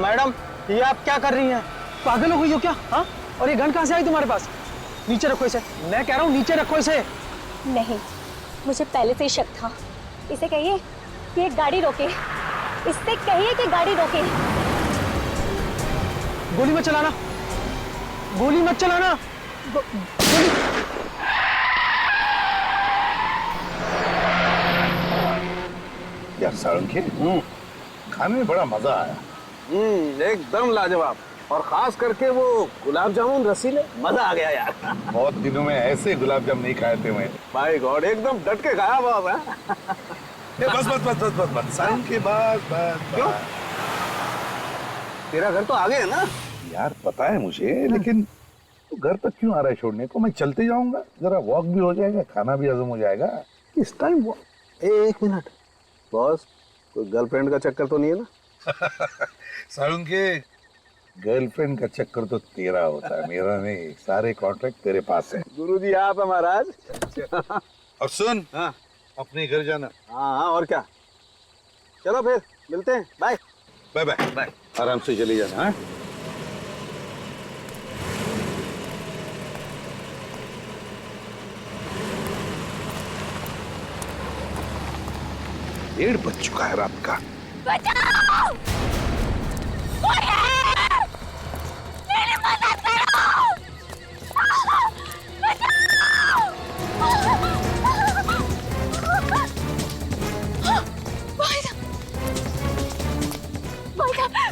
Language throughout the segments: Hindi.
मैडम, ये आप क्या कर रही हैं? पागल हो गई हो क्या? हाँ? और ये गन कहाँ से आई तुम्हारे पास? नीचे रखो इसे, मैं कह रहा हूँ नीचे रखो इसे। नहीं, मुझे पहले से ही शक था। इसे कहिए कि ये गाड़ी रोके, इससे कहिए कि गाड़ी रोके। गोली मत चलाना, गोली मत चलाना। गोली। यार साळुंखे, खाने में बड़ा मजा आया। एकदम लाजवाब, और खास करके वो गुलाब जामुन रसीले, मजा आ गया यार। बहुत दिनों में ऐसे गुलाब जामुन नहीं खाए थे मैं। माय गॉड, एकदम डट के खाया बाब है। बस बस बस बस बस बस साळुंखे, बस बस क्यों? तेरा घर तो आगे है ना? यार पता है मुझे, लेकिन तू घर तक क्यों आ रहा है छोड़ने को? मैं चलते जाऊंगा, जरा वॉक भी हो जाएगा, खाना भी हजम हो जाएगा। इस टाइम वो 1 मिनट बॉस, कोई गर्लफ्रेंड का चक्कर तो नहीं है ना? साळुंखे, गर्लफ्रेंड का चक्कर तो तेरा होता है, मेरा नहीं। सारे कॉन्ट्रैक्ट तेरे पास है। गुरुजी आप है महाराज। और सुन, हाँ अपने घर जाना। हाँ, और क्या। चलो फिर मिलते हैं, बाय बाय बाय बाय। आराम से चली जाना। हाँ? डेढ़ बज चुका है रात का। बचाओ! कोई है! मेरी मदद करो! बचाओ! भाई साहब,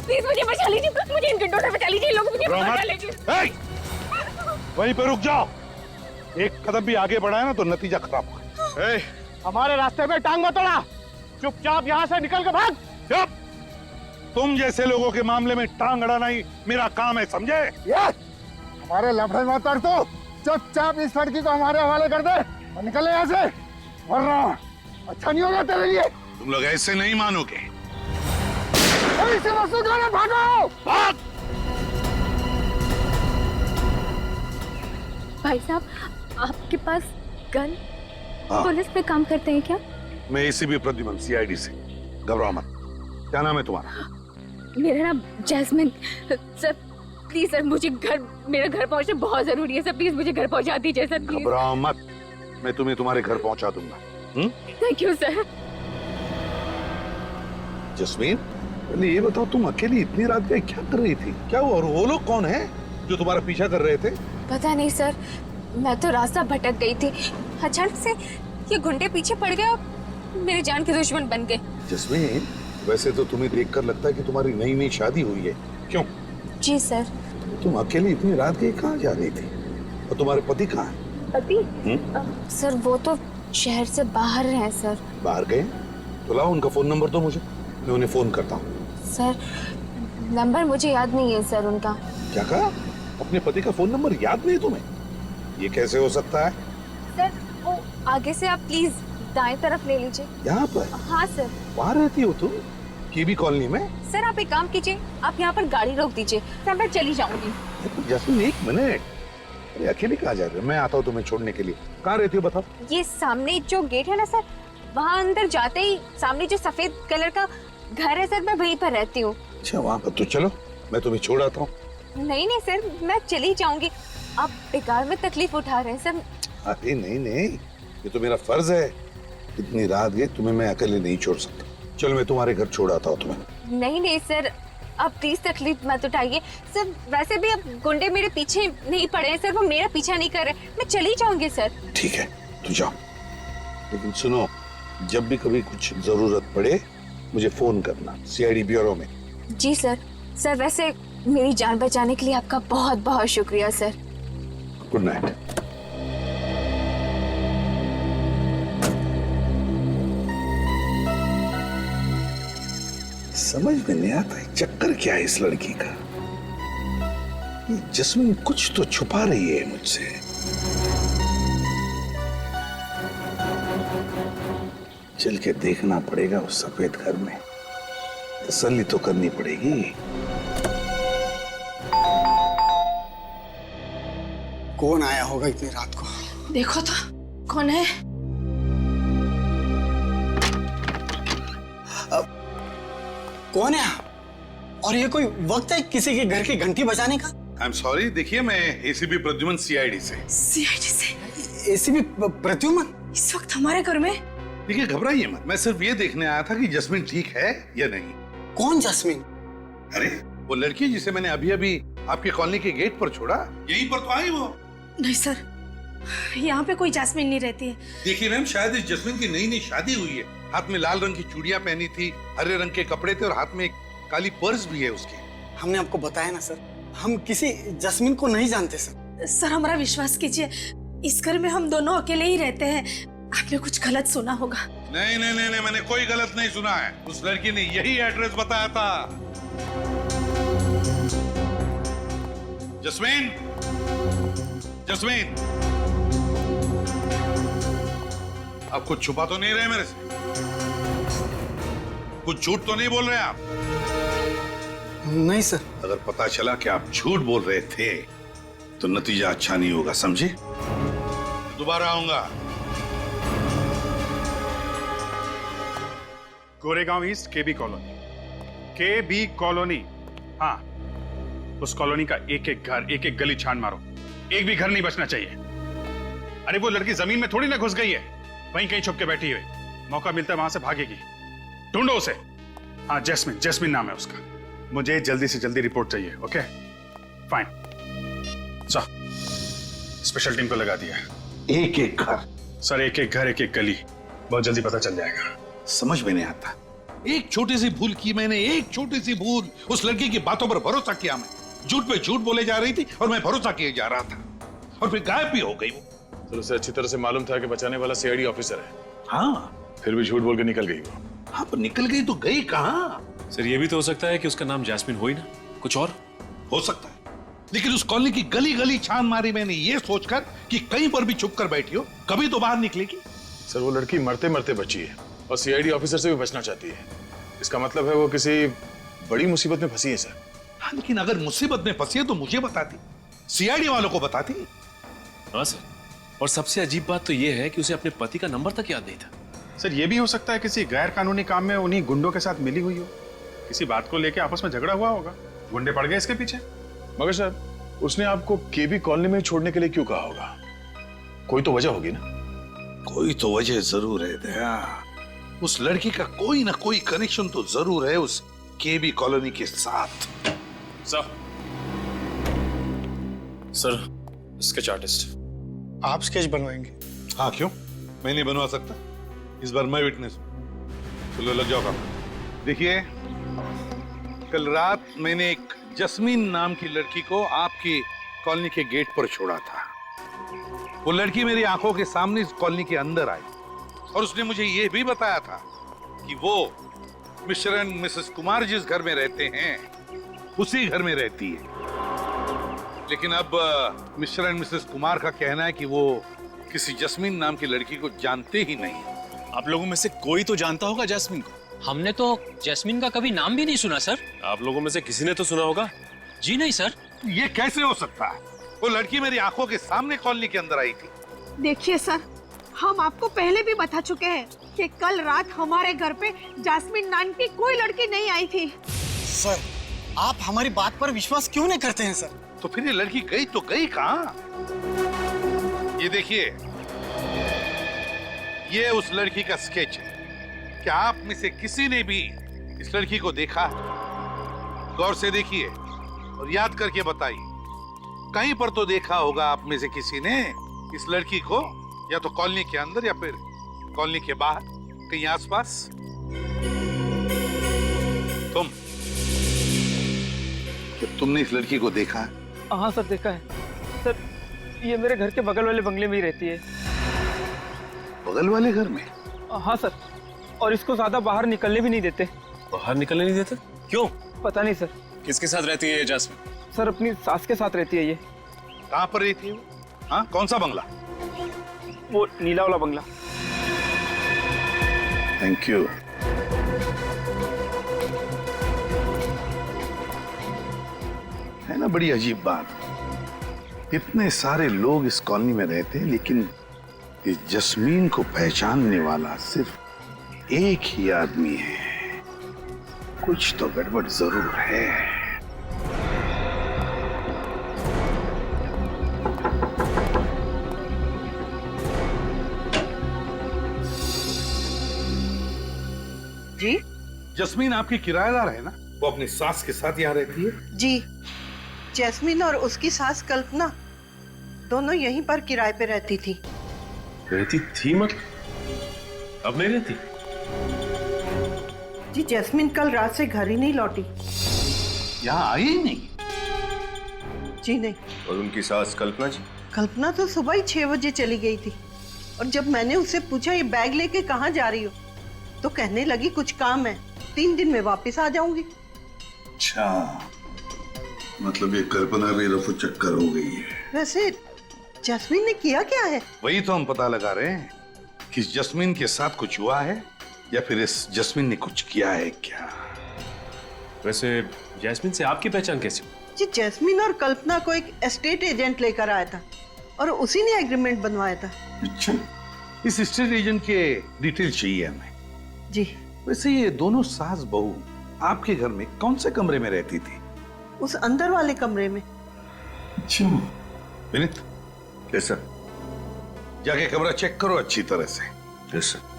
प्लीज मुझे बचा लीजिए, मुझे इन गुंडों से बचा लीजिए, लोग मुझे बचा लीजिए। वहीं पे रुक जाओ। एक कदम भी आगे बढ़ाया ना तो नतीजा खराब होगा। हमारे रास्ते में टांग मत अड़ा, चुपचाप यहाँ से निकल के भाग। चुप! तुम जैसे लोगों के मामले में टांग अड़ाना ही मेरा काम है, समझे? हमारे लफड़े मत कर, तो चुपचाप इस लड़की को हमारे हवाले कर दे और निकल यहाँ से, वरना अच्छा नहीं होगा तेरे लिए। तुम लोग ऐसे नहीं मानोगे। इसे मसूद वाले भागो! भाग! भाई साहब, आपके पास गन? हाँ। पुलिस में काम करते हैं क्या? मैं एसीपी प्रद्युमन, सीआईडी से। घबराओ मत। क्या नाम है तुम्हारा? मेरा नाम जैस्मिन। सर प्लीज सर, मुझे मेरा घर पहुंचना बहुत जरूरी है सर, प्लीज मुझे घर पहुंचा दीजिए सर, प्लीज। घबराओ मत, मैं तुम्हें तुम्हारे घर पहुंचा दूंगा। Thank you sir. जस्मीन, पहले ये बताओ, तुम अकेली इतनी रात गए क्या कर रही थी? क्या हुआ? और वो लोग कौन है जो तुम्हारा पीछा कर रहे थे? पता नहीं सर, मैं तो रास्ता भटक गई थी, अचानक से ये गुंडे पीछे पड़ गए और मेरी जान के दुश्मन बन गए। जस्मीन, वैसे तो तुम्हें देखकर लगता है कि तुम्हारी नई नई शादी हुई है। क्यों? जी सर। तुम अकेले इतनी रात गई कहाँ जा रही थी? और तुम्हारे पति कहाँ है? पति? सर वो तो शहर से बाहर हैं सर। बाहर गए? तो लाओ उनका फोन नंबर दो मुझे, मैं उन्हें फोन करता हूँ। सर नंबर मुझे याद नहीं है सर उनका। क्या कहा? अपने पति का फोन नंबर याद नहीं तुम्हें? ये कैसे हो सकता है? सर वो आगे से आप प्लीज दाएं तरफ ले लीजिए। यहाँ पर? हाँ सर। वहाँ रहती हो तुम? केबी कॉलोनी में? सर आप एक काम कीजिए, आप यहाँ पर गाड़ी रोक दीजिए, सर मैं चली जाऊंगी। जस्मीन एक मिनट, अरे अकेले कहाँ जा रहे हो? मैं आता हूँ तुम्हें छोड़ने के लिए। कहाँ रहती हो बताओ? ये सामने जो गेट है ना सर, वहाँ अंदर जाते ही सामने जो सफेद कलर का घर है सर, मैं वहीं पर रहती हूँ। अच्छा वहाँ पर, तो चलो मैं तुम्हें छोड़ आता हूँ। नहीं नहीं सर, मैं चली जाऊंगी, आप बेकार में तकलीफ उठा रहे हैं सर। अरे नहीं नहीं, ये तो मेरा फर्ज है। इतनी रात गई, तुम्हें मैं अकेले नहीं छोड़ सकता। चलो मैं तुम्हारे घर छोड़ आता हूँ तुम्हें। नहीं नहीं सर, आप प्लीज तकलीफ मत उठाइए सर, वैसे भी अब गुंडे मेरे पीछे नहीं पड़े हैं सर, वो मेरा पीछा नहीं कर रहे, मैं चली जाऊंगी सर। ठीक है तू जाओ, लेकिन सुनो, जब भी कभी कुछ जरूरत पड़े मुझे फोन करना, सीआईडी ब्यूरो में। जी सर। सर वैसे मेरी जान बचाने के लिए आपका बहुत बहुत शुक्रिया सर। Good night. समझ में नहीं आता है चक्कर क्या है इस लड़की का। ये जस्मीन कुछ तो छुपा रही है मुझसे। चल के देखना पड़ेगा उस सफेद घर में, तसल्ली तो करनी पड़ेगी। कौन आया होगा इतनी रात को? देखो तो कौन है। कौन है? और ये कोई वक्त है किसी के घर की घंटी बजाने का? आई एम सॉरी, देखिए मैं एसीपी प्रद्युमन सीआईडी से। सीआईडी से? एसीपी प्रद्युमन इस वक्त हमारे घर में? देखिए घबराइए मत, मैं सिर्फ ये देखने आया था कि जस्मीन ठीक है या नहीं। कौन जस्मीन? अरे वो लड़की जिसे मैंने अभी अभी आपके कॉलोनी के गेट पर छोड़ा, यहीं पर तो आई वो। नहीं सर, यहाँ पे कोई जैस्मिन नहीं रहती है। देखिए मैम, शायद इस जस्मीन की नई नई शादी हुई है। हाथ में लाल रंग की चूड़ियां पहनी थी, हरे रंग के कपड़े थे और हाथ में एक काली पर्स भी है उसकी। हमने आपको बताया ना सर, हम किसी जस्मीन को नहीं जानते सर। सर हमारा विश्वास कीजिए, इस घर में हम दोनों अकेले ही रहते हैं। आपने कुछ गलत सुना होगा। नहीं नहीं नहीं, मैंने कोई गलत नहीं सुना है। उस लड़की ने यही एड्रेस बताया था। जस्मीन, जस्मीन, आप कुछ छुपा तो नहीं रहे मेरे से? कुछ झूठ तो नहीं बोल रहे आप? नहीं सर। अगर पता चला कि आप झूठ बोल रहे थे तो नतीजा अच्छा नहीं होगा, समझे? दोबारा आऊंगा। गोरेगांव ईस्ट केबी कॉलोनी, केबी कॉलोनी। हाँ, उस कॉलोनी का एक एक घर, एक एक गली छान मारो, एक भी घर नहीं बचना चाहिए। अरे वो लड़की जमीन में थोड़ी ना घुस गई है, वहीं कहीं छुप के बैठी है। मौका मिलता है वहां से भागेगी, ढूंढो उसे। हाँ, जैस्मिन, जैस्मिन नाम है उसका। मुझे जल्दी से जल्दी रिपोर्ट चाहिए। ओके फाइन, स्पेशल टीम को लगा दिया। एक एक घर? सर एक एक घर, एक एक गली, बहुत जल्दी पता चल जाएगा। समझ में नहीं आता, एक छोटी सी भूल की मैंने, एक छोटी सी भूल। उस लड़की की बातों पर भरोसा किया मैं, झूठ पे झूठ बोले जा रही थी और मैं भरोसा किए जा रहा था, और फिर गायब भी हो गई वो। सर उसे अच्छी तरह से मालूम था कि बचाने वाला सीआईडी ऑफिसर है। हाँ, फिर भी झूठ बोल के निकल गई वो। हाँ, पर निकल गई तो गई कहाँ? सर ये भी तो हो सकता है कि उसका नाम जैस्मिन हो ही ना, कुछ और हो सकता है, लेकिन उस कॉलोनी की गली गली छान मारी मैंने ये सोचकर कि कहीं पर भी छुप कर बैठी हो, कभी तो बाहर निकलेगी। सर वो लड़की मरते मरते बची है और सीआईडी ऑफिसर से भी बचना चाहती है। इसका मतलब है वो किसी बड़ी मुसीबत में फंसी है सर। हाँ, लेकिन अगर मुसीबत में फंसी है तो मुझे बताती, सीआईडी वालों को बताती। हाँ सर, और सबसे अजीब बात तो ये है कि उसे अपने पति का नंबर तक याद नहीं था। सर ये भी हो सकता है किसी गैर कानूनी काम में उन्हीं गुंडों के साथ मिली हुई हो, किसी बात को लेके आपस में झगड़ा हुआ होगा, गुंडे पड़ गए इसके पीछे। मगर सर उसने आपको केबी कॉलोनी में छोड़ने के लिए क्यों कहा होगा? कोई तो वजह होगी ना? कोई तो वजह जरूर है दया, उस लड़की का कोई ना कोई कनेक्शन तो जरूर है उस केबी कॉलोनी के साथ। Sir sketch artist. आप स्केच बनवाएंगे? हाँ, क्यों? मैं नहीं बनवा सकता? इस बार मैं विटनेस हूं। चलो लग जाओ काम। देखिए, कल रात मैंने एक जस्मीन नाम की लड़की को आपकी कॉलोनी के गेट पर छोड़ा था। वो लड़की मेरी आंखों के सामने इस कॉलोनी के अंदर आई और उसने मुझे यह भी बताया था कि वो मिस्टर एंड मिसेस कुमार जिस घर में रहते हैं उसी घर में रहती है। लेकिन अब मिस्टर एंड मिसेस कुमार का कहना है कि वो किसी जस्मीन नाम की लड़की को जानते ही नहीं। आप लोगों में से कोई तो जानता होगा जैस्मिन को। हमने तो जैस्मिन का कभी नाम भी नहीं सुना सर। आप लोगों में से किसी ने तो सुना होगा? जी नहीं सर। ये कैसे हो सकता है? वो लड़की मेरी आंखों के सामने कॉलोनी के अंदर आई थी। देखिए सर, हम आपको पहले भी बता चुके हैं कि कल रात हमारे घर पे जैस्मिन नाम की कोई लड़की नहीं आई थी। सर आप हमारी बात पर विश्वास क्यों नहीं करते हैं सर? तो फिर ये लड़की गई तो गई कहाँ? ये देखिए, ये उस लड़की का स्केच है। क्या आप में से किसी ने भी इस लड़की को देखा? गौर से देखिए और याद करके बताइए। कहीं पर तो देखा होगा आप में से किसी ने इस लड़की को, या तो कॉलोनी के अंदर या फिर कॉलोनी के बाहर, कहीं आसपास। तुमने इस लड़की को देखा है? हाँ सर, देखा है सर। ये मेरे घर के बगल वाले बंगले में ही रहती है। बगल वाले घर में? हाँ सर, और इसको ज्यादा बाहर निकलने भी नहीं देते। बाहर निकलने नहीं देते? क्यों? पता नहीं सर। किसके साथ रहती है ये जैस्मिन? सर अपनी सास के साथ रहती है ये। कहाँ पर रहती है वो? हाँ, कौन सा बंगला? वो नीला वाला बंगला। Thank you. है ना बड़ी अजीब बात, इतने सारे लोग इस कॉलोनी में रहते हैं लेकिन इस जस्मीन को पहचानने वाला सिर्फ एक ही आदमी है। कुछ तो गड़बड़ जरूर है। जी जस्मीन आपकी किराएदार है ना? वो अपनी सास के साथ यहाँ रहती है? जी, जैस्मिन और उसकी सास कल्पना दोनों यहीं पर किराए पे रहती थी। रहती थी मतलब? अब नहीं रहती? जी जैस्मिन कल रात से घर ही नहीं लौटी। यहाँ आई ही नहीं? जी नहीं। और उनकी सास कल्पना जी? कल्पना तो सुबह ही 6 बजे चली गई थी और जब मैंने उससे पूछा ये बैग लेके कहाँ जा रही हो तो कहने लगी कुछ काम है, 3 दिन में वापस आ जाऊंगी। अच्छा, मतलब ये कल्पना भी रफू चक्कर हो गई है। वैसे जैस्मिन ने किया क्या है? वही तो हम पता लगा रहे हैं कि जस्मीन के साथ कुछ हुआ है या फिर इस जस्मीन ने कुछ किया है क्या। वैसे जैस्मिन से आपकी पहचान कैसी? जी जैस्मिन और कल्पना को एक एस्टेट एजेंट लेकर आया था और उसी ने एग्रीमेंट बनवाया था। अच्छा, इस एस्टेट एजेंट के डिटेल चाहिए हमें। जी। वैसे ये दोनों सास बहू आपके घर में कौन से कमरे में रहती थी? उस अंदर वाले कमरे में। अच्छा विनीत, यस सर। जाके कमरा चेक करो अच्छी तरह से। Yes sir.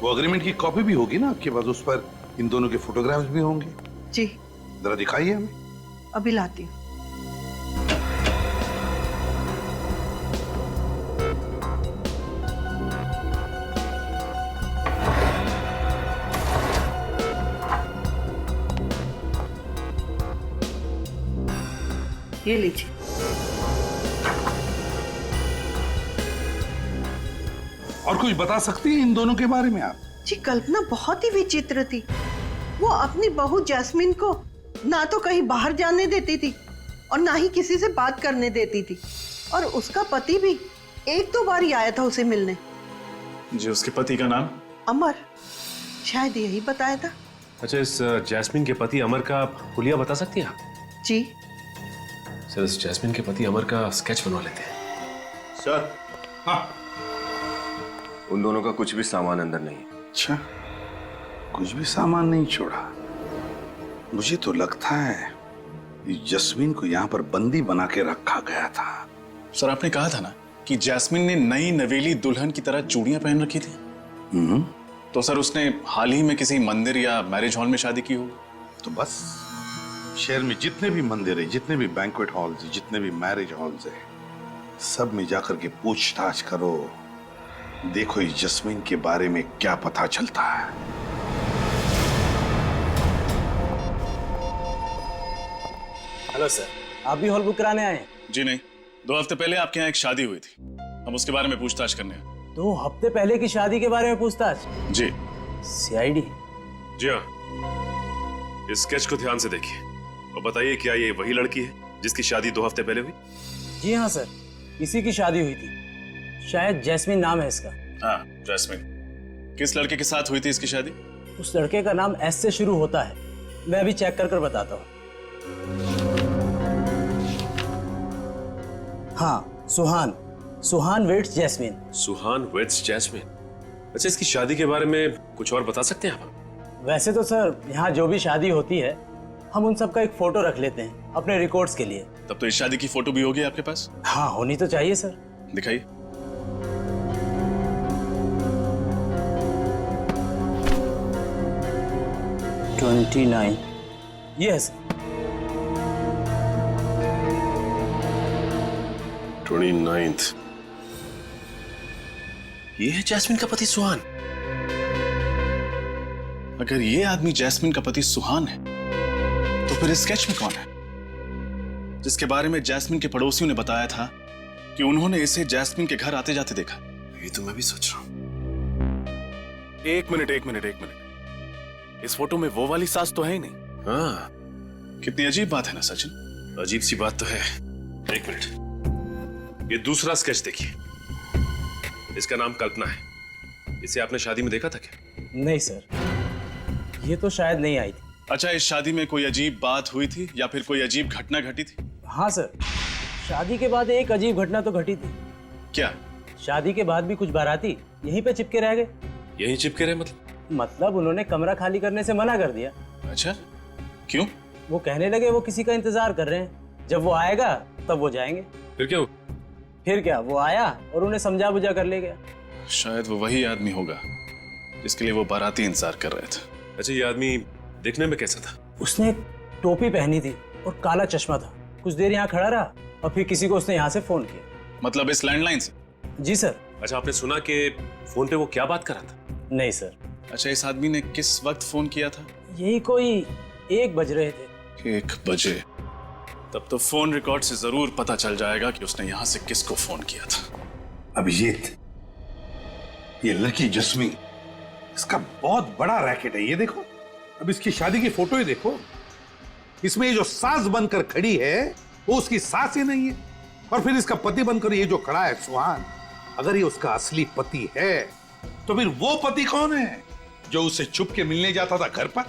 वो अग्रीमेंट की कॉपी भी होगी ना आपके पास, उस पर इन दोनों के फोटोग्राफ्स भी होंगे। जी। जरा दिखाइए हमें। अभी लाती हूँ। ये लीजिए। और कुछ बता सकती हैं इन दोनों के बारे में आप? जी कल्पना बहुत ही विचित्र थी। वो अपनी बहू जैस्मिन को ना तो कहीं बाहर जाने देती थी और ना ही किसी से बात करने देती थी और उसका पति भी 1-2 बार ही आया था उसे मिलने। जी, उसके पति का नाम? अमर, शायद यही बताया था। अच्छा, इस जैस्मिन के पति अमर का हुलिया बता सकती हैं आप? जी सर, इस जैस्मिन के पति अमर का स्केच बनवा लेते हैं। सर। हाँ, उन दोनों का कुछ भी सामान अंदर नहीं है। अच्छा, कुछ भी सामान नहीं छोड़ा। मुझे तो लगता है कि जस्मीन को यहाँ पर बंदी बना के रखा गया था। सर, आपने कहा था ना कि जैस्मिन ने नई नवेली दुल्हन की तरह चूड़ियां पहन रखी थी। तो सर उसने हाल ही में किसी मंदिर या मैरिज हॉल में शादी की होगी। तो बस शहर में जितने भी मंदिर है, जितने भी बैंक्वेट हॉल्स, जितने भी मैरिज हॉल्स है, सब में जाकर के पूछताछ करो। देखो इस जस्मीन के बारे में क्या पता चलता है। हेलो सर, आप भी हॉल बुक कराने आए हैं? जी नहीं, 2 हफ्ते पहले आपके यहाँ एक शादी हुई थी, हम उसके बारे में पूछताछ करने आए। 2 हफ्ते पहले की शादी के बारे में पूछताछ? जी। सीआईडी? जी हाँ। इस स्केच को ध्यान से देखिए और बताइए, क्या ये वही लड़की है जिसकी शादी 2 हफ्ते पहले हुई? जी हाँ सर, इसी की शादी हुई थी। शायद जैस्मिन नाम है इसका। हाँ, जैस्मिन। किस लड़के के साथ हुई थी इसकी शादी? उस लड़के का नाम एस से शुरू होता है, मैं अभी चेक कर बताता हूँ। हाँ, सुहान वेट्स जैस्मिन। सुहान वेट्स जैस्मिन। अच्छा, इसकी शादी के बारे में कुछ और बता सकते हैं आप? वैसे तो सर यहाँ जो भी शादी होती है हम उन सब का एक फोटो रख लेते हैं अपने रिकॉर्ड्स के लिए। तब तो इस शादी की फोटो भी होगी आपके पास? हाँ, होनी तो चाहिए सर। दिखाइए। यस। 29th। ये है जैस्मिन का पति सुहान। अगर ये आदमी जैस्मिन का पति सुहान है तो फिर इस स्केच में कौन है, जिसके बारे में जैस्मिन के पड़ोसियों ने बताया था कि उन्होंने इसे जैस्मिन के घर आते जाते देखा? ये तो मैं भी सोच रहा हूं। एक मिनट। इस फोटो में वो वाली सास तो है ही नहीं। हाँ, कितनी अजीब बात है ना सचिन? अजीब सी बात तो है। एक मिनट, ये दूसरा स्केच देखिए। इसका नाम कल्पना है। इसे आपने शादी में देखा था क्या? नहीं सर, ये तो शायद नहीं आई थी। अच्छा, इस शादी में कोई अजीब बात हुई थी या फिर कोई अजीब घटना घटी थी? हाँ सर, शादी के बाद एक अजीब घटना तो घटी थी। क्या? शादी के बाद भी कुछ बाराती यहीं पे चिपके रह गए। यहीं चिपके रहे मतलब? मतलब उन्होंने कमरा खाली करने से मना कर दिया। अच्छा, क्यों? वो कहने लगे वो किसी का इंतजार कर रहे हैं, जब वो आएगा तब वो जाएंगे। फिर क्या? फिर क्या, वो आया और उन्हें समझा बुझा कर ले गया। शायद वो वही आदमी होगा जिसके लिए वो बाराती इंतजार कर रहे थे। अच्छा, ये आदमी देखने में कैसा था? उसने एक टोपी पहनी थी और काला चश्मा था। कुछ देर यहाँ खड़ा रहा और फिर किसी को उसने यहाँ से फोन किया। मतलब इस लैंडलाइन से? जी सर। अच्छा, आपने सुना कि फोन पे वो क्या बात कर रहा था? नहीं सर। अच्छा, इस आदमी ने किस वक्त फोन किया था? यही कोई 1 बज रहे थे। 1 बजे? तब तो फोन रिकॉर्ड से जरूर पता चल जाएगा कि उसने यहाँ से किसको फोन किया था। अभिजीत, ये लड़की जस्मीन, इसका बहुत बड़ा रैकेट है। ये देखो, अब इसकी शादी की फोटो ही देखो। इसमें ये जो सास बनकर खड़ी है वो उसकी सास ही नहीं है, और फिर इसका पति बनकर ये जो खड़ा है सुहान, अगर ये उसका असली पति है तो फिर वो पति कौन है जो उससे छुप के मिलने जाता था घर पर?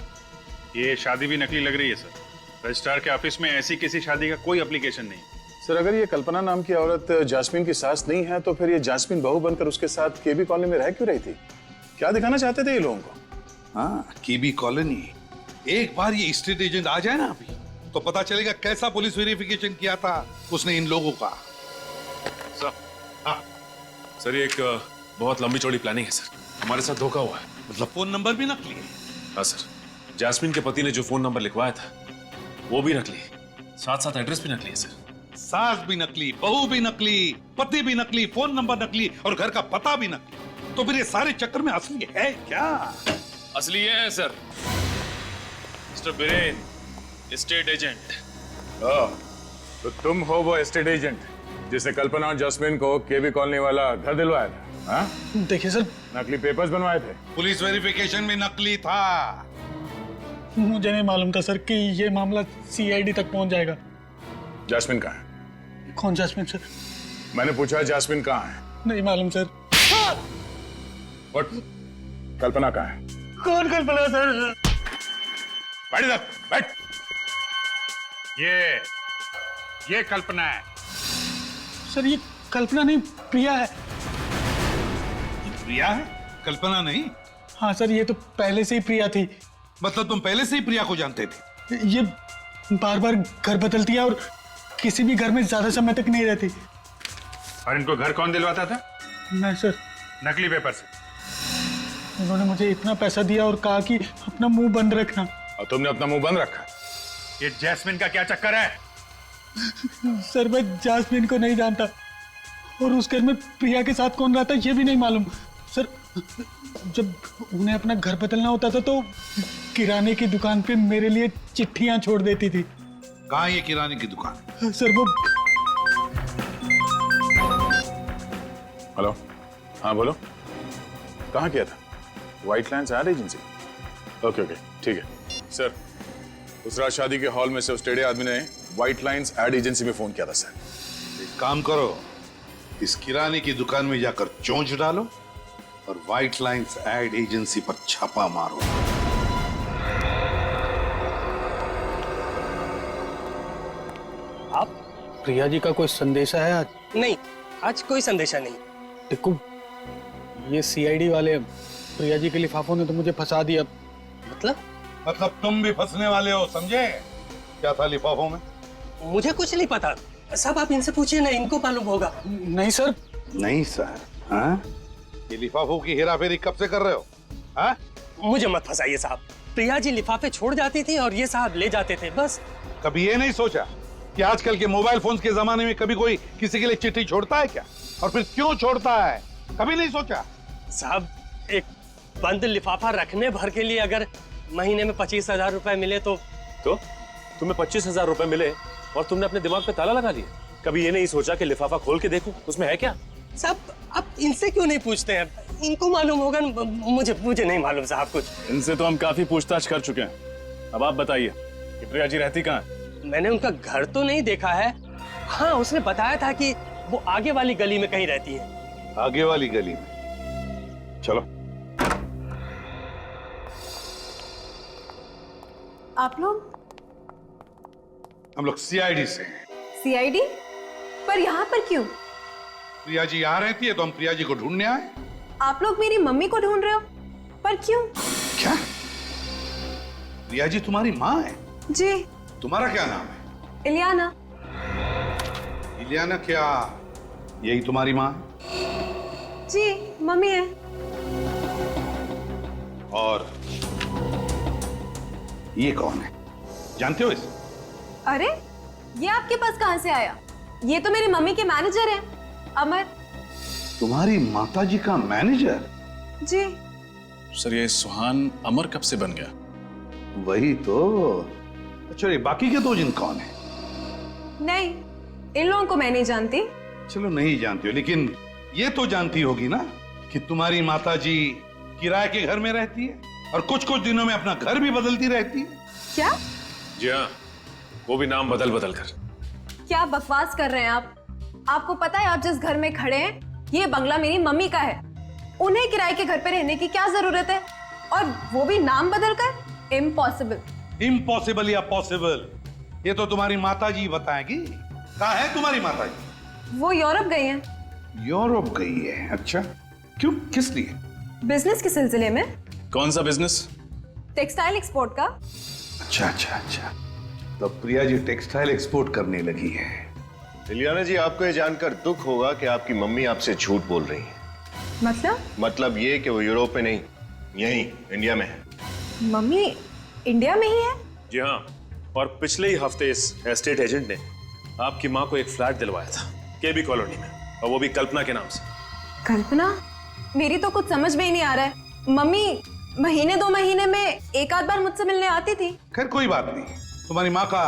ये शादी भी नकली लग रही है सर। रजिस्ट्रार के ऑफिस में ऐसी किसी शादी का कोई एप्लीकेशन नहीं। सर, अगर ये कल्पना नाम की औरत जास्मीन की सास नहीं है तो फिर ये जास्मीन बहू बनकर उसके साथ केबी कॉलोनी में रह क्यों रही थी? क्या दिखाना चाहते थे ये लोगों को? हाँ, केबी कॉलोनी। एक बार ये स्टेट एजेंट आ जाए ना अभी, तो पता चलेगा कैसा पुलिस वेरिफिकेशन किया था उसने इन लोगों का। सर, ये एक बहुत लंबी चौड़ी प्लानिंग है सर। हमारे साथ धोखा हुआ है। मतलब फोन नंबर भी नकली है? हाँ सर, जास्मीन के पति ने जो फोन नंबर लिखवाया था वो भी नकली है, साथ साथ एड्रेस भी नकली है सर। सास भी नकली, बहू भी नकली, पति भी नकली, फोन नंबर नकली और घर का पता भी नकली। तो फिर ये सारे चक्कर में असली है क्या? असली है sir. Mister villain, estate agent. तो तुम हो वो एस्टेट एजेंट जिसने कल्पना और जस्मीन को केबी कॉलोनी वाला घर दिलवाया था? हाँ? देखिए सर, नकली पेपर्स बनवाए थे। पुलिस वेरिफिकेशन में नकली था। मुझे नहीं मालूम था सर कि ये मामला सीआईडी तक पहुंच जाएगा। जास्मीन कहाँ है? कौन जास्मीन सर? मैंने पूछा जास्मीन कहाँ है? नहीं मालूम सर। What? कल्पना कहाँ है? कौन कल्पना सर? बैठ इधर, बैठ। ये कल्पना है। सर, ये कल्पना नहीं, प्रिया है। प्रिया है, कल्पना नहीं? हाँ सर, ये तो पहले से ही प्रिया थी। मतलब तुम पहले से ही प्रिया को जानते थे? ये बार बार घर बदलती है और किसी भी घर में ज्यादा समय तक नहीं रहती। और इनको घर कौन दिलवाता था? मैं सर। नकली पेपर से। उन्होंने मुझे इतना पैसा दिया और कहा कि अपना मुंह बंद रखना। और तुमने अपना मुंह बंद रखा? ये जैस्मिन का क्या चक्कर है? सर, मैं जास्मीन को नहीं जानता और उस घर में प्रिया के साथ कौन रहता ये भी नहीं मालूम। सर, जब उन्हें अपना घर बदलना होता था तो किराने की दुकान पे मेरे लिए चिट्ठियां छोड़ देती थी। कहाँ ये किराने की दुकान? सर, वो। हेलो, हाँ बोलो। कहाँ किया था? White lines ad agency? Okay okay, ठीक है सर। उस रात शादी के हॉल में से उस टेढ़े आदमी ने व्हाइट लाइन्स एड एजेंसी में फोन किया था सर। एक काम करो, इस किराने की दुकान में जाकर चोंच डालो और व्हाइट लाइन्स एड एजेंसी पर छापा मारो। आप प्रिया जी का कोई संदेशा है आज? नहीं, आज कोई संदेशा नहीं। देखो, ये सीआईडी वाले प्रिया जी के लिफाफों ने तो मुझे फंसा दिया। मतलब तुम भी फंसने वाले हो, समझे? क्या था लिफाफों में? मुझे कुछ नहीं पता। सब आप इनसे पूछिए ना, इनको मालूम होगा। नहीं सर। नहीं सर? हाँ? ये लिफाफों की हेराफेरी कब से कर रहे हो? हाँ? मुझे मत फंसाइए साहब। प्रिया जी लिफाफे छोड़ जाती थी और ये साहब ले जाते थे, बस। कभी ये नहीं सोचा कि आजकल के मोबाइल फोन्स के जमाने में कभी कोई किसी के लिए चिट्ठी छोड़ता है क्या? और फिर क्यों छोड़ता है? कभी नहीं सोचा? साहब, एक बंद लिफाफा रखने भर के लिए अगर महीने में 25,000 रुपए मिले तो तुम्हें 25,000 रुपए मिले और तुमने अपने दिमाग पे ताला लगा दिया? कभी ये नहीं सोचा कि लिफाफा खोल के देखो उसमें है क्या? साहब, आप इनसे क्यों नहीं पूछते हैं? इनको मालूम होगा। मुझे नहीं मालूम साहब कुछ। इनसे तो हम काफी पूछताछ कर चुके हैं। अब आप बताइए कि प्रिया जी रहती कहाँ है? मैंने उनका घर तो नहीं देखा है। हाँ, उसने बताया था कि वो आगे वाली गली में कहीं रहती है। आगे वाली गली में? चलो। आप लोग? हम लोग सीआईडी से। सीआईडी? पर यहाँ पर क्यों? प्रिया जी यहाँ रहती है तो हम प्रिया जी को ढूंढने आए। आप लोग मेरी मम्मी को ढूंढ रहे हो? पर क्यों? क्या? प्रिया जी तुम्हारी माँ है? जी। तुम्हारा क्या नाम है? इलियाना। इलियाना क्या यही तुम्हारी माँ है? जी, मम्मी है। और ये कौन है? जानते हो इसे? अरे, ये आपके पास कहां से आया? ये तो मेरी मम्मी के मैनेजर हैं, अमर। तुम्हारी माताजी का मैनेजर? जी। सर ये सुहान अमर कब से बन गया? वही तो। अच्छा, ये बाकी के 2 जन कौन है? नहीं, इन लोगों को मैं नहीं जानती। चलो नहीं जानती हो, लेकिन ये तो जानती होगी ना कि तुम्हारी माताजी किराए के घर में रहती है और कुछ कुछ दिनों में अपना घर भी बदलती रहती है। क्या? जी हाँ, वो भी नाम बदल बदल कर। क्या बकवास कर रहे हैं आप? आपको पता है आप जिस घर में खड़े हैं, ये बंगला मेरी मम्मी का है। उन्हें किराए के घर पे रहने की क्या जरूरत है? और वो भी नाम बदलकर? इम्पॉसिबल। इम्पॉसिबल या पॉसिबल, ये तो तुम्हारी माताजी बताएगी। कहाँ है तुम्हारी माताजी? वो यूरोप गई हैं। यूरोप गई है? अच्छा, क्यों, किस लिए? बिजनेस के सिलसिले में। कौन सा बिजनेस? टेक्सटाइल एक्सपोर्ट का। अच्छा अच्छा अच्छा, तो प्रिया जी टेक्सटाइल एक्सपोर्ट करने लगी है। इलियाना जी, आपको ये जानकर दुख होगा कि आपकी मम्मी आपसे झूठ बोल रही है। मतलब ये कि वो यूरोप में नहीं, यहीं इंडिया में है। मम्मी इंडिया में ही है? जी हाँ, और पिछले ही हफ्ते इस एस्टेट एजेंट ने आपकी माँ को एक फ्लैट दिलवाया था केबी कॉलोनी में, और वो भी कल्पना के नाम से। कल्पना? मेरी तो कुछ समझ में ही नहीं आ रहा है। मम्मी महीने 2 महीने में एक आध बार मुझसे मिलने आती थी। खैर कोई बात नहीं, तुम्हारी माँ का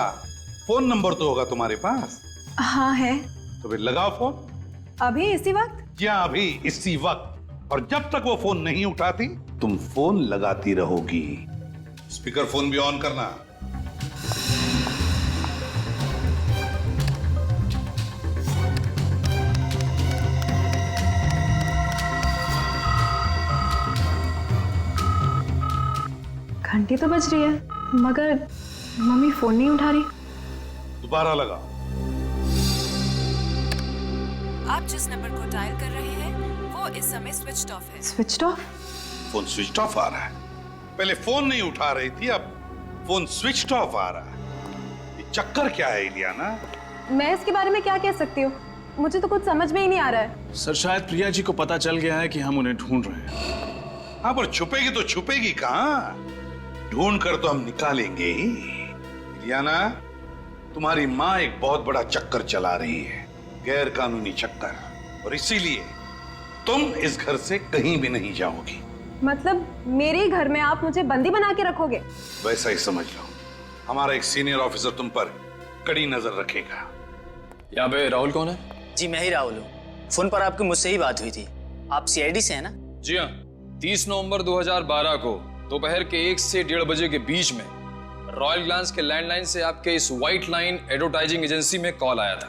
फोन नंबर तो होगा तुम्हारे पास? हाँ है। तो फिर लगाओ फोन। अभी इसी वक्त? जी हाँ, अभी इसी वक्त। और जब तक वो फोन नहीं उठाती तुम फोन लगाती रहोगी। स्पीकर फोन भी ऑन करना। घंटी तो बज रही है, मगर मम्मी फोन नहीं उठा रही। दोबारा लगाओ। आप जिस नंबर को डायल कर रहे हैं वो इस समय स्विच्ड ऑफ है। Switched off? Phone switch off आ रहा है। पहले फोन नहीं उठा रही थी, अब फोन स्विच ऑफ आ रहा है। ये चक्कर क्या है इलियाना? मैं इसके बारे में क्या कह सकती हूँ? मुझे तो कुछ समझ में ही नहीं आ रहा है। सर शायद प्रिया जी को पता चल गया है कि हम उन्हें ढूंढ रहे हैं। हाँ, पर छुपेगी तो छुपेगी कहाँ? ढूंढ कर तो हम निकालेंगे ही। इलियाना, तुम्हारी माँ एक बहुत बड़ा चक्कर चला रही है, गैर कानूनी चक्कर, और इसीलिए तुम इस घर से कहीं भी नहीं जाओगी। मतलब मेरे ही घर में आप मुझे बंदी बना के रखोगे? वैसा ही समझ लो। हमारा एक सीनियर ऑफिसर तुम पर कड़ी नजर रखेगा। यहाँ पे राहुल कौन है? जी मैं ही राहुल हूँ। फोन पर आपकी मुझसे ही बात हुई थी। आप सीआईडी से हैं ना? जी हाँ, 30 नवंबर 2012 को दोपहर के 1 से 1:30 बजे के बीच में रॉयल ग्लांस के लैंडलाइन से आपके इस व्हाइट लाइन एडवर्टाइजिंग एजेंसी में कॉल आया था।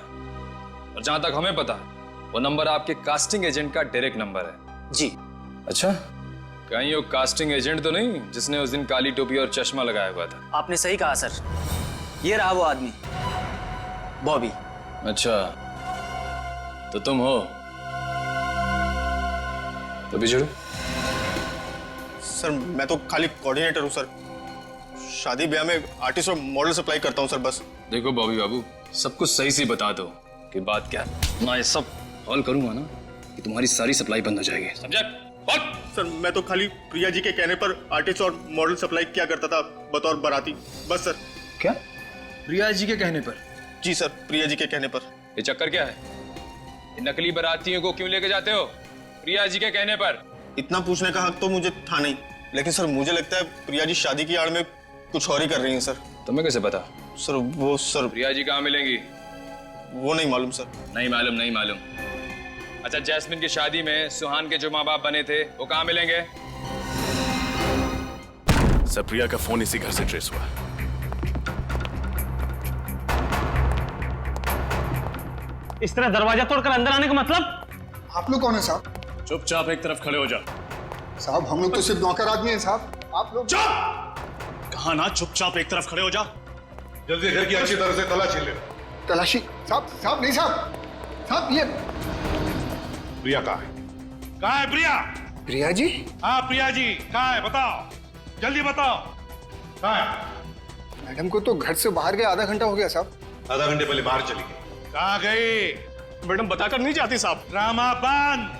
और जहां तक हमें पता है वो नंबर आपके कास्टिंग एजेंट का डायरेक्ट नंबर है। जी। अच्छा, कहीं वो कास्टिंग एजेंट तो नहीं जिसने उस दिन काली टोपी और चश्मा लगाया हुआ था? आपने सही कहा सर, ये रहा वो आदमी, बॉबी। अच्छा, तो तुम हो? तो बिछड़ो। सर मैं तो खाली कोऑर्डिनेटर हूँ सर, शादी ब्याह में आर्टिस्ट और मॉडल सप्लाई करता हूँ सर बस। देखो बॉबी बाबू, सब कुछ सही से बता दो कि बात क्या है। ना ये सब हॉल करूंगा ना कि तुम्हारी सारी सप्लाई बंद हो जाएगी, समझा? सर मैं तो खाली प्रिया जी के कहने पर आर्टिस्ट और मॉडल सप्लाई किया करता था बतौर बाराती, बस सर। क्या? प्रिया जी के कहने पर? जी सर, प्रिया जी के कहने पर। ये चक्कर क्या है? ये नकली बारातियों को क्यों लेके जाते हो प्रिया जी के कहने पर? इतना पूछने का हक तो मुझे था नहीं, लेकिन सर मुझे लगता है प्रिया जी शादी की आड़ में कुछ और ही कर रही हैं सर। तुम्हें कैसे पता? सर वो सर प्रिया जी कहाँ मिलेंगी? वो नहीं मालूम सर। नहीं मालूम? नहीं मालूम। अच्छा, जैस्मिन की शादी में सुहान के जो माँ बाप बने थे वो कहाँ मिलेंगे? सर प्रिया का फोन इसी घर से ट्रेस हुआ। इस तरह दरवाजा तोड़कर अंदर आने का मतलब? आप लोग कौन है साहब? चुपचाप एक तरफ खड़े हो जा। साहब हम लोग तो सिर्फ नौकर आदमी हैं साहब, आप लोग। कहा ना चुपचाप एक तरफ खड़े हो जा। जल्दी घर की अच्छी तरह से तलाशी ले। तलाशी? साहब नहीं साहब, साहब ये प्रिया कहाँ है? कहाँ है प्रिया? प्रिया जी? हाँ प्रिया जी कहाँ है बताओ, जल्दी बताओ कहाँ है? मैडम को तो घर से बाहर गए आधा घंटा हो गया साहब। आधा घंटे पहले बाहर चली गई, कहाँ गई? मैडम बताकर नहीं जाती साहब। ड्रामा बंद,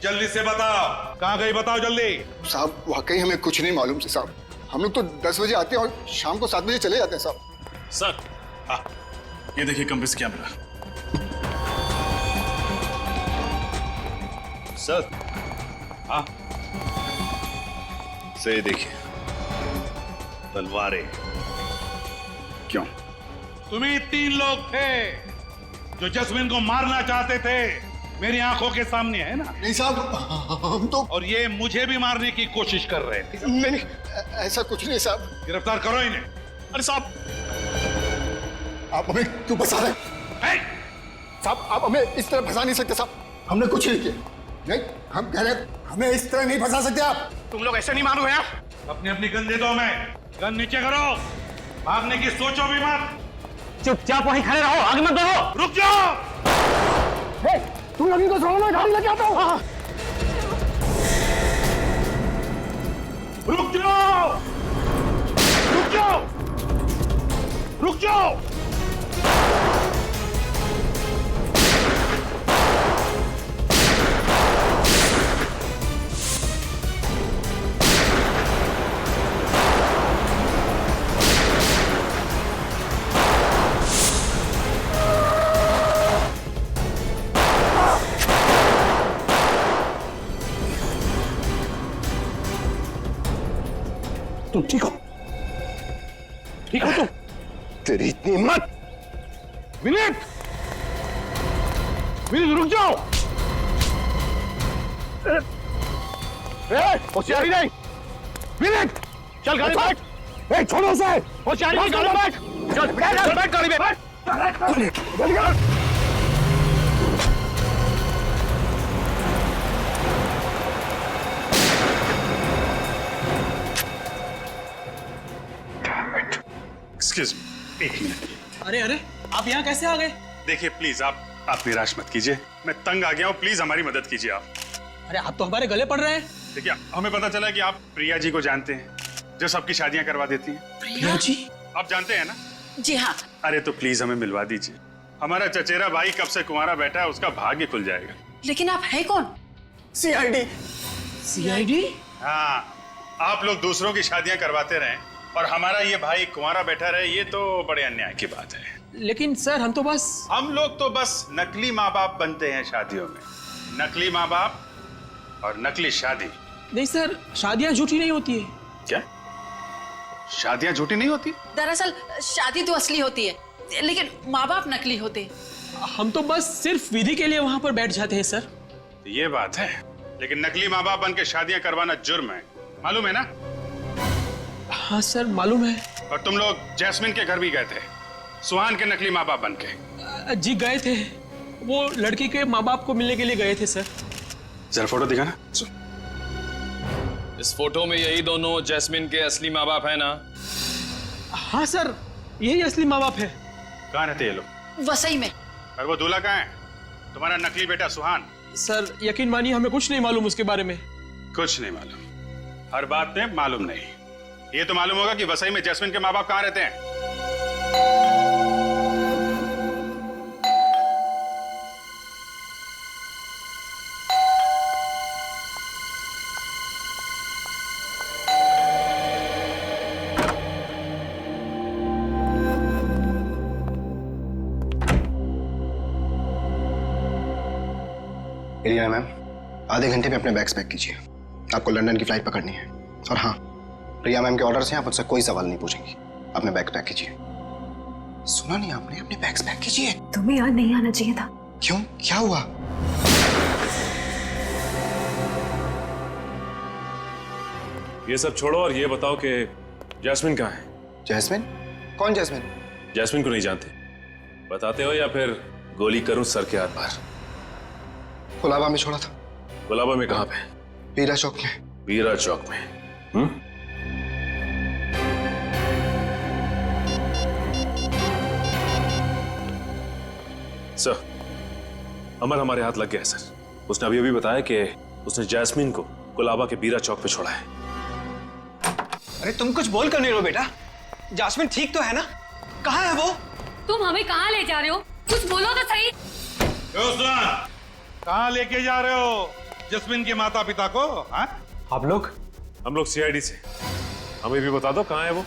जल्दी से बताओ कहाँ गई, बताओ जल्दी। साहब वाकई हमें कुछ नहीं मालूम से साहब, हम लोग तो 10 बजे आते हैं और शाम को 7 बजे चले जाते हैं साहब। सर हाँ, ये देखिए कंप्रेस कैमरा। सर हाँ से देखिए तलवारें। क्यों? तुम्ही 3 लोग थे जो जस्मिन को मारना चाहते थे, मेरी आंखों के सामने है ना? नहीं साहब हम तो, और ये मुझे भी मारने की कोशिश कर रहे थे। नहीं ऐसा कुछ नहीं साहब। गिरफ्तार करो इन्हें। अरे साहब आप हमें क्यों फंसा रहे हैं? साहब आप हमें इस तरह फंसा नहीं सकते साहब, हमने कुछ नहीं किया। नहीं हम कह रहे हमें इस तरह नहीं फंसा सकते आप। तुम लोग ऐसे नहीं मारोगे यार। अपनी अपनी गन दे दो, हमें गन नीचे करो, भागने की सोचो भी मत। चुपचाप वहीं खड़े रहो, आगे मत बढ़ो। रुक जाओ। तुम लोग इनको छोड़ो, मैं गाड़ी लेके आता हूँ। रुक जाओ, रुक जाओ, रुक जाओ। तुम ठीक हो? ठीक हो तुम? तेरी इतनी हिम्मत! विनीत, विनीत रुक जाओ। होशियारी नहीं। विनीत चल गाड़ी बैठ। ए छोड़ो उसे। होशियारी नहीं, गाड़ी बैठ। चल बैठ गाड़ी में बैठ। Excuse me, 1 minute. अरे अरे आप यहाँ कैसे आ गए? देखिए प्लीज आप निराश मत कीजिए, मैं तंग आ गया हूँ, प्लीज हमारी मदद कीजिए आप। अरे आप तो हमारे गले पड़ रहे हैं। देखिए हमें पता चला कि आप प्रिया जी को जानते हैं, जो सबकी शादियां करवा देती हैं। प्रिया जी? आप जानते हैं ना? जी हाँ। अरे तो प्लीज हमें मिलवा दीजिए, हमारा चचेरा भाई कब से कुंवारा बैठा है, उसका भाग्य खुल जाएगा। लेकिन आप हैं कौन? CID। CID? हाँ, आप लोग दूसरों की शादियां करवाते रहें और हमारा ये भाई कुंवारा बैठा रहे, ये तो बड़े अन्याय की बात है। लेकिन सर हम लोग तो बस नकली माँ बाप बनते हैं शादियों में, नकली माँ बाप और नकली शादी। नहीं सर, शादियां झूठी नहीं होती है। क्या शादियां झूठी नहीं होती? दरअसल शादी तो असली होती है, लेकिन माँ बाप नकली होते हैं। हम तो बस सिर्फ विधि के लिए वहां पर बैठ जाते हैं सर। ये बात है, लेकिन नकली माँ बाप बन के शादियां करवाना जुर्म है, मालूम है ना? हाँ सर मालूम है। और तुम लोग जैस्मिन के घर भी गए थे, सुहान के नकली माँ बाप बन के। जी गए थे, वो लड़की के माँ बाप को मिलने के लिए गए थे सर। जरा फोटो दिखाना। इस फोटो में यही दोनों जैस्मिन के असली माँ बाप है ना? हाँ सर, यही असली माँ बाप है। कहाँ रहते ये लोग? वसई में। और वो दूल्हा कहाँ है, तुम्हारा नकली बेटा सुहान? सर यकीन मानिए हमें कुछ नहीं मालूम उसके बारे में। कुछ नहीं मालूम? हर बात में मालूम नहीं। ये तो मालूम होगा कि वसई में जैस्मिन के माँ बाप कहाँ रहते हैं। एरिया मैम, आधे घंटे में अपने बैग्स पैक कीजिए, आपको लंदन की फ्लाइट पकड़नी है। और हाँ, प्रिया मैम के ऑर्डर से आप मुझसे कोई सवाल नहीं पूछेंगी, अपने बैग पैक कीजिए। सुना नहीं आपने? अपने बैग्स पैक कीजिए। तुम्हें यहाँ नहीं आना चाहिए था। क्यों, क्या हुआ? ये सब छोड़ो और ये बताओ कि जैस्मिन कहाँ है? जैस्मिन? कौन जैस्मिन? जैस्मिन को नहीं जानते? बताते हो या फिर गोली करूं सर के आर पार? कुलाबा में छोड़ा था। कुलाबा में कहाँ पे? वीरा चौक में। वीरा चौक में? सर, अमर हमारे हाथ लग गया है सर। उसने अभी अभी बताया कि उसने जैस्मिन को कुलाबा के बीरा चौक पे छोड़ा है। अरे तुम कुछ बोल कर नहीं रहो बेटा। जास्मिन ठीक तो है ना? कहाँ है वो? तुम हमें कहाँ ले जा रहे हो? कुछ बोलो तो सही। कहाँ लेके जा रहे हो जस्मिन के माता पिता को? आप लोग? हम लोग सीआईडी से। हमें भी बता दो कहाँ है वो।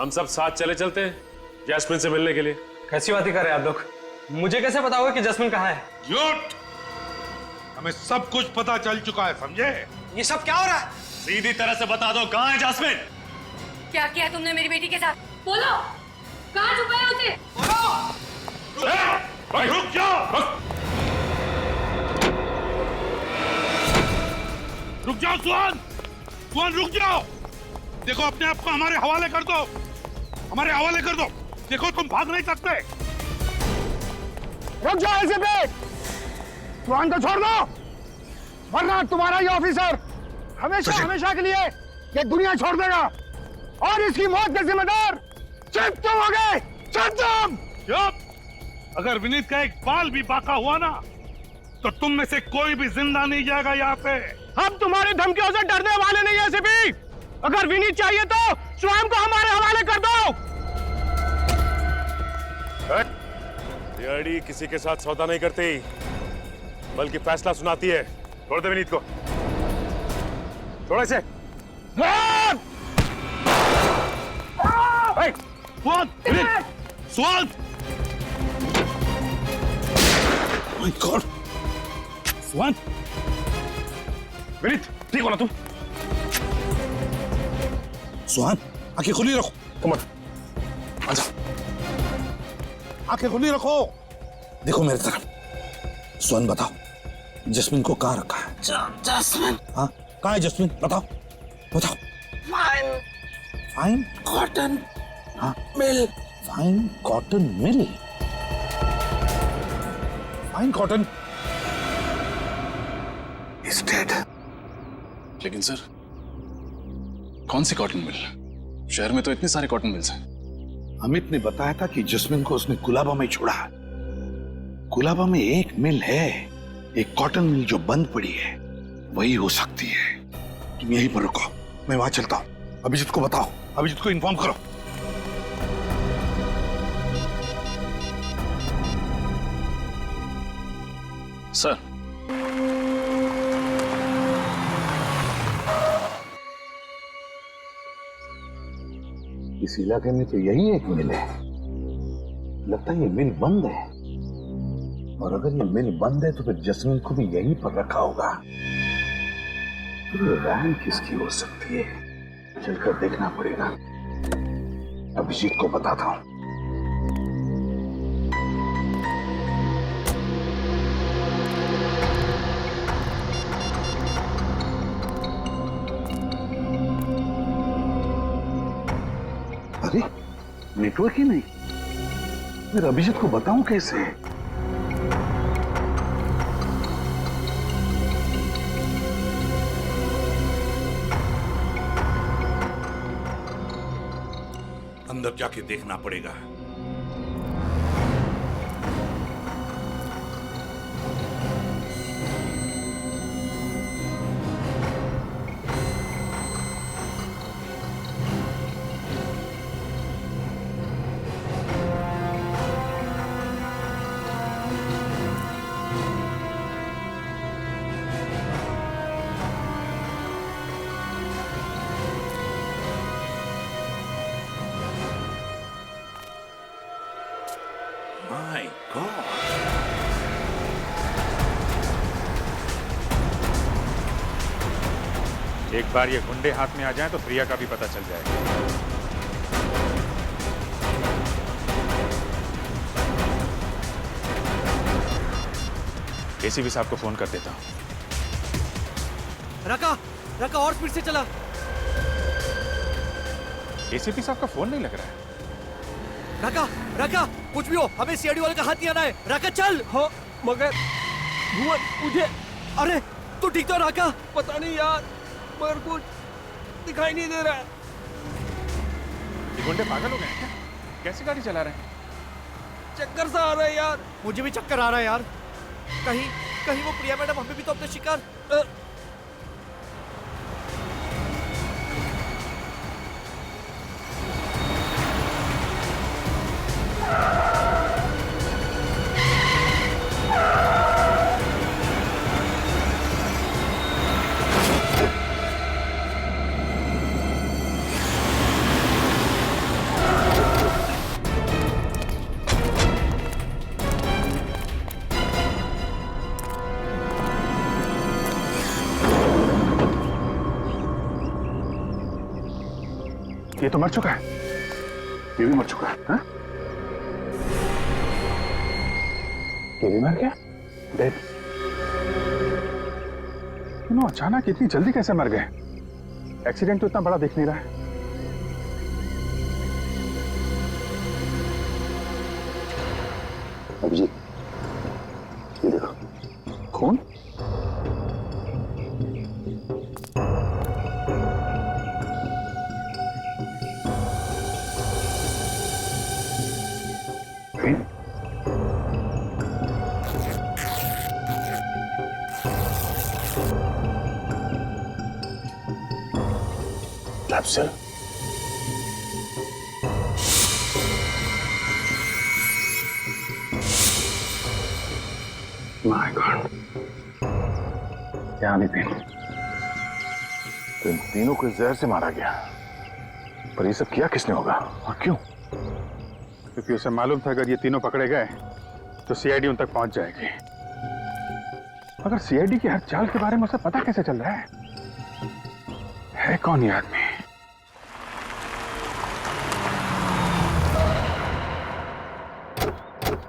हम सब साथ चले चलते हैं जैस्मिन से मिलने के लिए। कैसी बातें कर रहे हैं आप लोग? मुझे कैसे पता होगा कि जस्मिन कहाँ है? झूठ! हमें सब कुछ पता चल चुका है, समझे? ये सब क्या हो रहा है? सीधी तरह से बता दो कहाँ है जास्मिन? क्या किया तुमने मेरी बेटी के साथ? बोलो, कहाँ छुपाया उसे? रुक जाओ! रुक जाओ सुहान! सुहान रुक जाओ! देखो अपने आप को हमारे हवाले कर दो, हमारे हवाले कर दो। देखो तुम भाग नहीं सकते। रुक जाओ ऐसे पे! सुहान को छोड़ दो, वरना तुम्हारा ये ऑफिसर हमेशा हमेशा के लिए ये दुनिया छोड़ देगा और इसकी मौत के जिम्मेदार सिर्फ तुम हो गए। चुप! अगर विनीत का एक बाल भी बाका हुआ ना तो तुम में से कोई भी जिंदा नहीं जाएगा यहाँ से। हम तुम्हारी धमकियों से डरने वाले नहीं है सिपी। अगर विनीत चाहिए तो स्वयं को हमारे हवाले कर दो। सीआईडी किसी के साथ सौदा नहीं करती, बल्कि फैसला सुनाती है। छोड़ दे विनीत को। थोड़ा से। स्वाद! My God! स्वाद! विनीत ठीक हो ना तुम? सुहान आंखें खुली रखो। तुम आजा। आंखें खुली रखो। देखो मेरी तरफ। सुहान बताओ जस्मिन को कहाँ रखा है? जस्मिन? हाँ कहाँ है जस्मिन? बताओ बताओ। फाइन फाइन कॉटन हाँ mill. Fine cotton mill? Fine cotton is dead. लेकिन सर कौन सी कॉटन मिल? शहर में तो इतने सारे कॉटन मिल्स हैं। अमित ने बताया था कि जस्मिन को उसने कुलाबा में छोड़ा। कुलाबा में एक मिल है, एक कॉटन मिल जो बंद पड़ी है, वही हो सकती है। तुम यहीं पर रुको, मैं वहां चलता हूं। अभिजीत को बताओ, अभिजीत को इन्फॉर्म करो। सर इस इलाके में तो यही एक मिल है। लगता है ये मिल बंद है, और अगर ये मिल बंद है तो फिर जस्मिन को भी यहीं पर रखा होगा। तो ये वैन किसकी हो सकती है? चलकर देखना पड़ेगा। अभिजीत को बताता हूं। अरे नेटवर्क ही नहीं, फिर अभिजीत को बताऊं कैसे? अंदर जाके देखना पड़ेगा। My God! एक बार ये गुंडे हाथ में आ जाएं तो प्रिया का भी पता चल जाएगा। एसीपी साहब को फोन कर देता हूं। रका रका और स्पीड से चला। एसीपी साहब का फोन नहीं लग रहा है। रका रका कुछ भी हो, हमें सीआईडी वाले का हाथ नहीं आना है। रका चल। हाँ मगर भुवन मुझे, अरे तू ठीक तो रका? पता नहीं यार, मगर कुछ दिखाई नहीं दे रहा है। ये गुंडे पागल हो गए हैं क्या? कैसी गाड़ी चला रहे हैं? चक्कर सा आ रहा है यार। मुझे भी चक्कर आ रहा है यार। कहीं कहीं वो प्रिया मैडम हमें भी तो अपने शिकार। ये तो मर चुका है, ये भी मर चुका है। हाँ? ये भी मर गया? डेड। अचानक इतनी जल्दी कैसे मर गए? एक्सीडेंट तो इतना बड़ा दिख नहीं रहा है। अभिजीत, ये देखो, खून? कैप्सूल। माय गॉड, क्या नहीं थी। तो इन तीनों को जहर से मारा गया, पर ये सब किया किसने होगा और क्यों? क्योंकि उसे मालूम था अगर ये तीनों पकड़े गए तो सीआईडी उन तक पहुंच जाएगी। मगर सीआईडी की हर चाल के बारे में उसे पता कैसे चल रहा है कौन ये आदमी?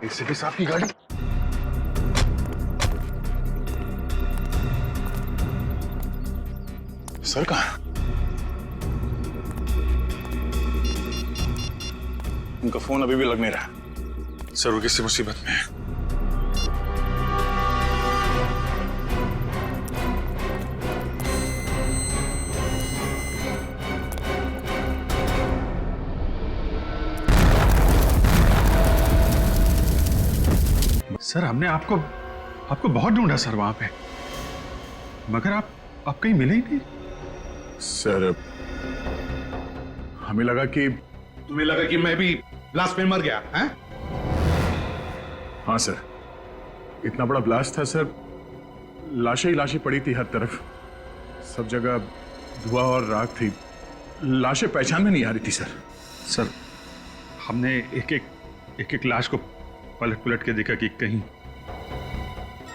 एसीपी साहब की गाड़ी। सर कहाँ? उनका फोन अभी भी लग नहीं रहा। सर वो किसी मुसीबत में है। सर हमने आपको बहुत ढूंढा सर वहां पे, मगर आप कहीं मिले ही नहीं। सर हमें लगा कि तुम्हें लगा कि मैं भी ब्लास्ट में मर गया हैं? हाँ सर, इतना बड़ा ब्लास्ट था सर, लाशें ही लाशें पड़ी थी हर तरफ, सब जगह धुआं और राख थी, लाशें पहचान में नहीं आ रही थी सर। सर हमने एक एक लाश को पलट के देखा कि कहीं।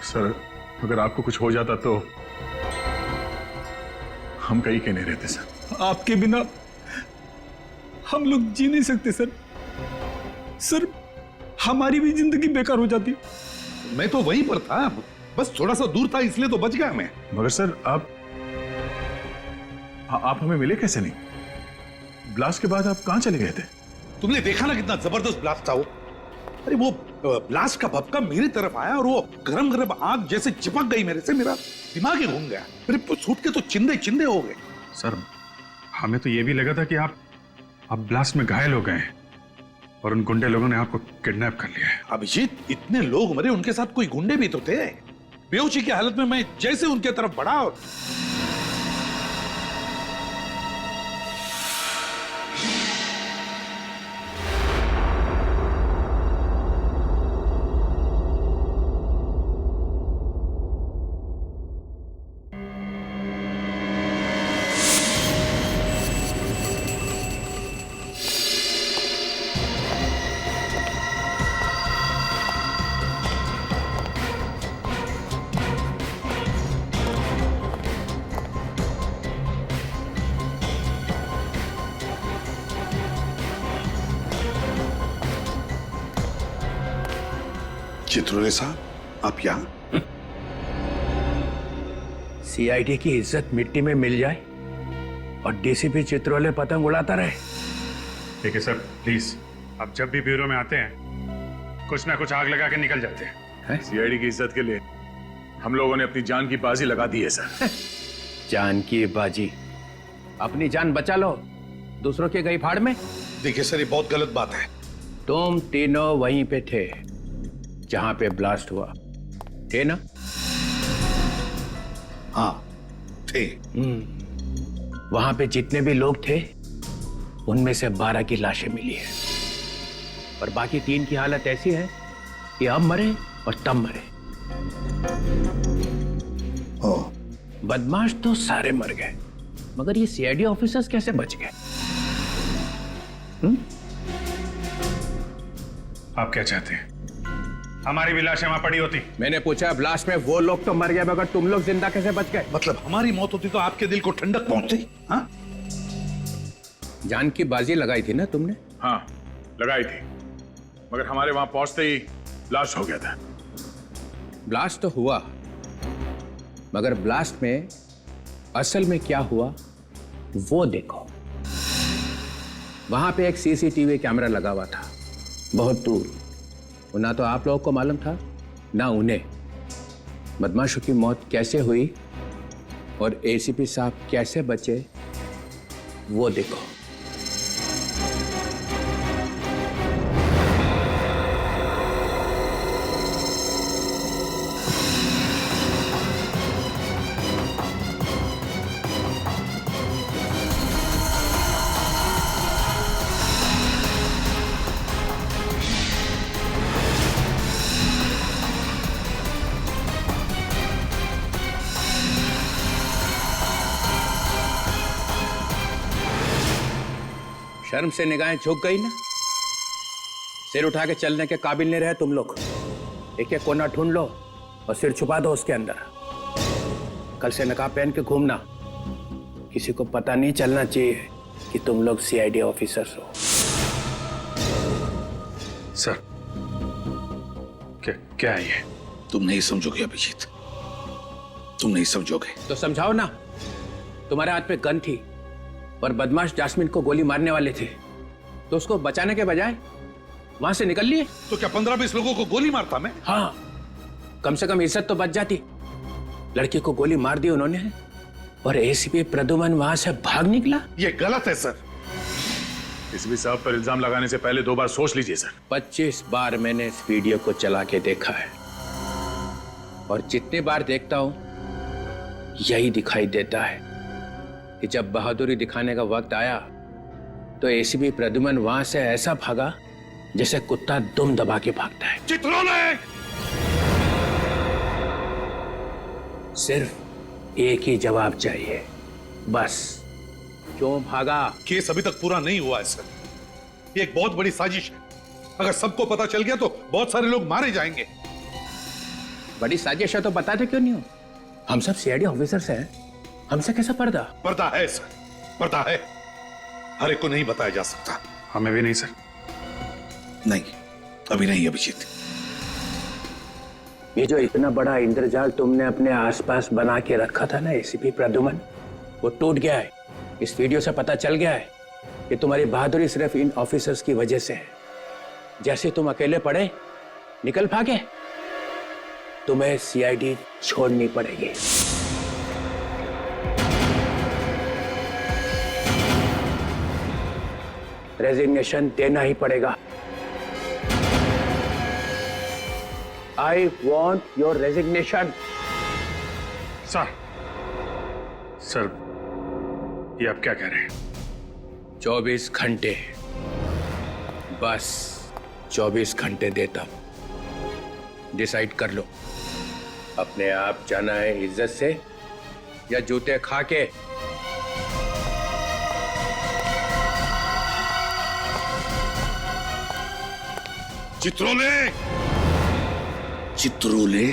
सर अगर आपको कुछ हो जाता तो हम कहीं के नहीं रहते सर। आपके बिना हम लोग जी नहीं सकते सर। सर हमारी भी जिंदगी बेकार हो जाती। मैं तो वहीं पर था, बस थोड़ा सा दूर था इसलिए तो बच गया मैं। मगर सर आप हमें मिले कैसे नहीं? ब्लास्ट के बाद आप कहां चले गए थे? तुमने देखा ना कितना जबरदस्त ब्लास्ट था वो। अरे वो ब्लास्ट का भपका मेरी तरफ आया और वो गरम गरम आग जैसे चिपक गई मेरे से, मेरा दिमाग ही घूम गया, मेरे सूट के तो चिंदे चिंदे हो गए। सर हमें तो ये भी लगा था कि आप ब्लास्ट में घायल हो गए हैं और उन गुंडे लोगों ने आपको किडनैप कर लिया है। अभिजीत, इतने लोग मरे, उनके साथ कोई गुंडे भी तो थे। बेहोशी की हालत में मैं जैसे उनके तरफ बढ़ा और चित्रोले साहब, आप यहाँ? सीआईडी की इज्जत मिट्टी में मिल जाए और डीसीपी चित्रोले पतंग उड़ाता रहे। ठीक है सर, प्लीज आप जब भी ब्यूरो में आते हैं कुछ ना कुछ आग लगा के निकल जाते हैं। सीआईडी की इज्जत के लिए हम लोगों ने अपनी जान की बाजी लगा दी है सर। जान की बाजी? अपनी जान बचा लो, दूसरों के गई फाड़ में। देखिए सर, ये बहुत गलत बात है। तुम तीनों वहीं पे थे जहां पे ब्लास्ट हुआ, थे ना? हाँ थे। वहां पे जितने भी लोग थे उनमें से 12 की लाशें मिली है, और बाकी 3 की हालत ऐसी है कि अब मरे और तब मरे। बदमाश तो सारे मर गए, मगर ये सीआईडी ऑफिसर्स कैसे बच गए? आप क्या चाहते हैं? हमारी भी लाशें वहां पड़ी होती। मैंने पूछा, ब्लास्ट में वो लोग तो मर गए, मगर तुम लोग जिंदा कैसे बच गए? मतलब हमारी मौत होती तो आपके दिल को ठंडक पहुंचती? हाँ? जान की बाजी लगाई थी ना तुमने? हाँ, लगाई थी, मगर हमारे वहां पहुंचते ही ब्लास्ट हो गया था। ब्लास्ट तो हुआ, मगर ब्लास्ट में असल में क्या हुआ वो देखो। वहां पे एक सीसीटीवी कैमरा लगा हुआ था बहुत दूर। वो ना तो आप लोगों को मालूम था ना उन्हें। बदमाशों की मौत कैसे हुई और एसीपी साहब कैसे बचे वो देखो। शर्म से निगाहें झुक गई ना? सिर उठा के चलने के काबिल नहीं रहे तुम लोग। एक एक कोना ढूंढ लो और सिर छुपा दो उसके अंदर। कल से नकाब पहन के घूमना, किसी को पता नहीं चलना चाहिए कि तुम लोग सीआईडी ऑफिसर्स हो। सर, क्या है ये? तुम नहीं समझोगे अभिजीत, तुम नहीं समझोगे। तो समझाओ ना। तुम्हारे हाथ पे गन थी और बदमाश जास्मिन को गोली मारने वाले थे, तो उसको बचाने के बजाय वहां से निकल लिए। तो क्या 15-20 लोगों को गोली मारता मैं? हाँ, कम से कम इज्जत तो बच जाती। लड़की को गोली मार दी उन्होंने और एसीपी प्रद्युमन वहां से भाग निकला। ये गलत है सर। एसीपी साहब पर इल्जाम लगाने से पहले 2 बार सोच लीजिए सर। 25 बार मैंने इस वीडियो को चला के देखा है और जितनी बार देखता हूं यही दिखाई देता है कि जब बहादुरी दिखाने का वक्त आया तो एसीपी प्रद्युमन वहां से ऐसा भागा जैसे कुत्ता दुम दबा के भागता है। चित्रोले! सिर्फ एक ही जवाब चाहिए, बस। क्यों भागा? केस अभी तक पूरा नहीं हुआ है सर। ये एक बहुत बड़ी साजिश है। अगर सबको पता चल गया तो बहुत सारे लोग मारे जाएंगे। बड़ी साजिश है तो बताते क्यों नहीं हो? हम सब सीआईडी ऑफिसर्स हैं, हमसे कैसा पर्दा? पर्दा है सर, पर्दा है। हर एक को नहीं बताया जा सकता। हमें भी नहीं सर। नहीं, अभी नहीं अभिजीत। ये जो इतना बड़ा इंद्रजाल तुमने अपने आसपास बना के रखा था ना एसीपी प्रद्युमन, वो टूट गया है। इस वीडियो से पता चल गया है कि तुम्हारी बहादुरी सिर्फ इन ऑफिसर्स की वजह से है। जैसे तुम अकेले पड़े, निकल भागे, तुम्हें सीआईडी छोड़नी पड़ेगी। रेजिग्नेशन देना ही पड़ेगा। I want your resignation. Sir, ये आप क्या कह रहे हैं? 24 घंटे, बस 24 घंटे देता हूं। डिसाइड कर लो, अपने आप जाना है इज्जत से या जूते खा के। चित्रोले! चित्रोले!